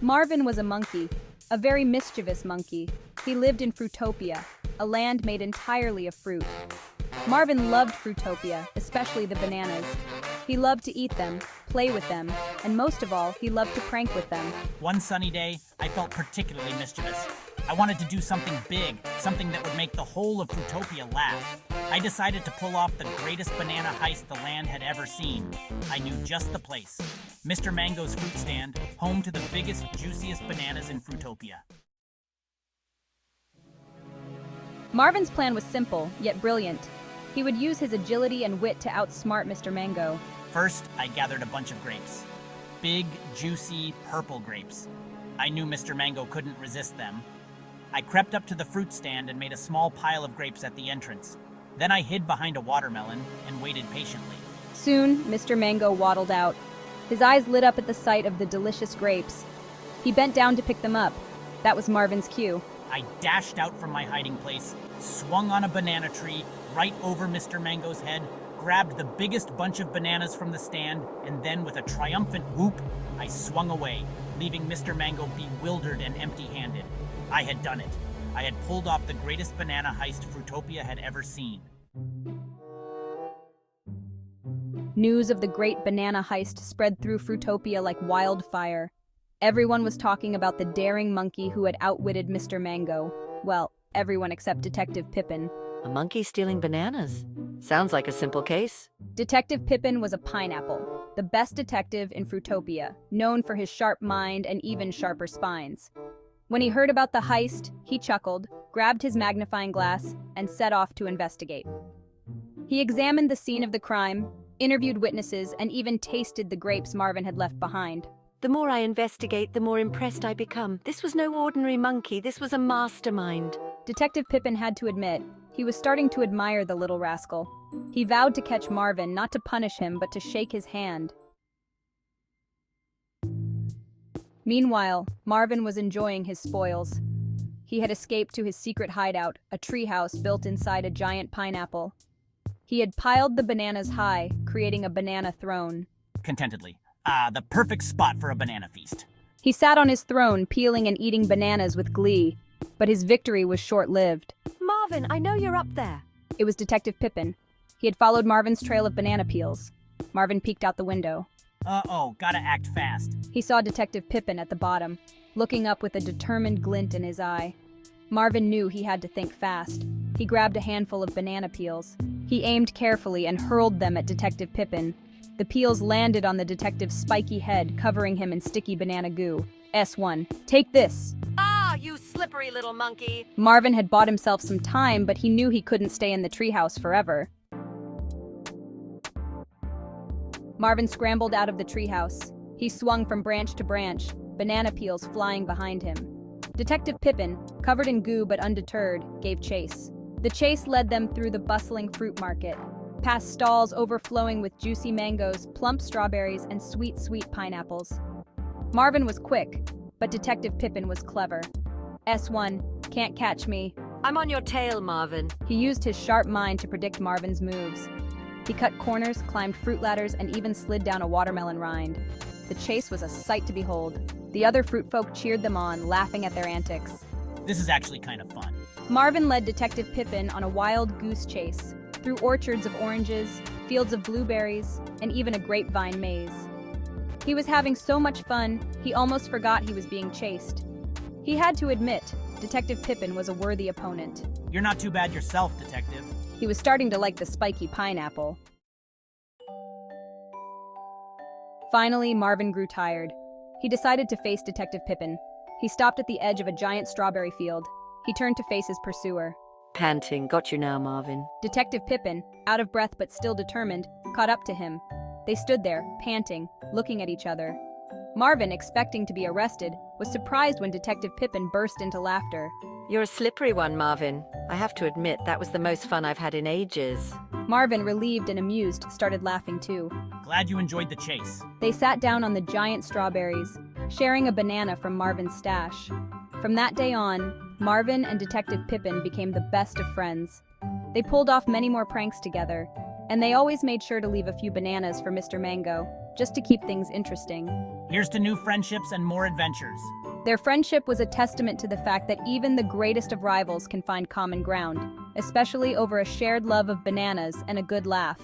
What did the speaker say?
Marvin was a monkey, a very mischievous monkey. He lived in Fruitopia, a land made entirely of fruit. Marvin loved Fruitopia, especially the bananas. He loved to eat them, play with them, and most of all, he loved to prank with them. One sunny day, I felt particularly mischievous. I wanted to do something big, something that would make the whole of Fruitopia laugh. I decided to pull off the greatest banana heist the land had ever seen. I knew just the place. Mr. Mango's fruit stand, home to the biggest, juiciest bananas in Fruitopia. Marvin's plan was simple, yet brilliant. He would use his agility and wit to outsmart Mr. Mango. First, I gathered a bunch of grapes. Big, juicy, purple grapes. I knew Mr. Mango couldn't resist them. I crept up to the fruit stand and made a small pile of grapes at the entrance. Then I hid behind a watermelon and waited patiently. Soon, Mr. Mango waddled out. His eyes lit up at the sight of the delicious grapes. He bent down to pick them up. That was Marvin's cue. I dashed out from my hiding place, swung on a banana tree right over Mr. Mango's head, grabbed the biggest bunch of bananas from the stand, and then with a triumphant whoop, I swung away, leaving Mr. Mango bewildered and empty-handed. I had done it. I had pulled off the greatest banana heist Fruitopia had ever seen. News of the great banana heist spread through Fruitopia like wildfire. Everyone was talking about the daring monkey who had outwitted Mr. Mango. Well, everyone except Detective Pippin. A monkey stealing bananas. Sounds like a simple case. Detective Pippin was a pineapple, the best detective in Fruitopia, known for his sharp mind and even sharper spines. When he heard about the heist, he chuckled, grabbed his magnifying glass, and set off to investigate. He examined the scene of the crime, interviewed witnesses, and even tasted the grapes Marvin had left behind. The more I investigate, the more impressed I become. This was no ordinary monkey. This was a mastermind. Detective Pippin had to admit, he was starting to admire the little rascal. He vowed to catch Marvin, not to punish him, but to shake his hand. Meanwhile, Marvin was enjoying his spoils. He had escaped to his secret hideout, a treehouse built inside a giant pineapple. He had piled the bananas high, creating a banana throne. Contentedly. The perfect spot for a banana feast. He sat on his throne, peeling and eating bananas with glee, but his victory was short-lived. Marvin, I know you're up there. It was Detective Pippin. He had followed Marvin's trail of banana peels. Marvin peeked out the window. Uh-oh, gotta act fast. He saw Detective Pippin at the bottom, looking up with a determined glint in his eye. Marvin knew he had to think fast. He grabbed a handful of banana peels. He aimed carefully and hurled them at Detective Pippin. The peels landed on the detective's spiky head, covering him in sticky banana goo. S1, take this! Ah, you slippery little monkey. Marvin had bought himself some time, but he knew he couldn't stay in the treehouse forever. Marvin scrambled out of the treehouse. He swung from branch to branch, banana peels flying behind him. Detective Pippin, covered in goo but undeterred, gave chase. The chase led them through the bustling fruit market, past stalls overflowing with juicy mangoes, plump strawberries, and sweet, sweet pineapples. Marvin was quick, but Detective Pippin was clever. S1, can't catch me. I'm on your tail, Marvin. He used his sharp mind to predict Marvin's moves. He cut corners, climbed fruit ladders, and even slid down a watermelon rind. The chase was a sight to behold. The other fruit folk cheered them on, laughing at their antics. This is actually kind of fun. Marvin led Detective Pippin on a wild goose chase, through orchards of oranges, fields of blueberries, and even a grapevine maze. He was having so much fun, he almost forgot he was being chased. He had to admit, Detective Pippin was a worthy opponent. You're not too bad yourself, Detective. He was starting to like the spiky pineapple. Finally, Marvin grew tired. He decided to face Detective Pippin. He stopped at the edge of a giant strawberry field. He turned to face his pursuer. Panting, got you now, Marvin. Detective Pippin, out of breath but still determined, caught up to him. They stood there, panting, looking at each other. Marvin, expecting to be arrested, was surprised when Detective Pippin burst into laughter. You're a slippery one, Marvin. I have to admit, that was the most fun I've had in ages. Marvin, relieved and amused, started laughing too. Glad you enjoyed the chase. They sat down on the giant strawberries, sharing a banana from Marvin's stash. From that day on, Marvin and Detective Pippin became the best of friends. They pulled off many more pranks together. And they always made sure to leave a few bananas for Mr. Mango, just to keep things interesting. Here's to new friendships and more adventures. Their friendship was a testament to the fact that even the greatest of rivals can find common ground, especially over a shared love of bananas and a good laugh.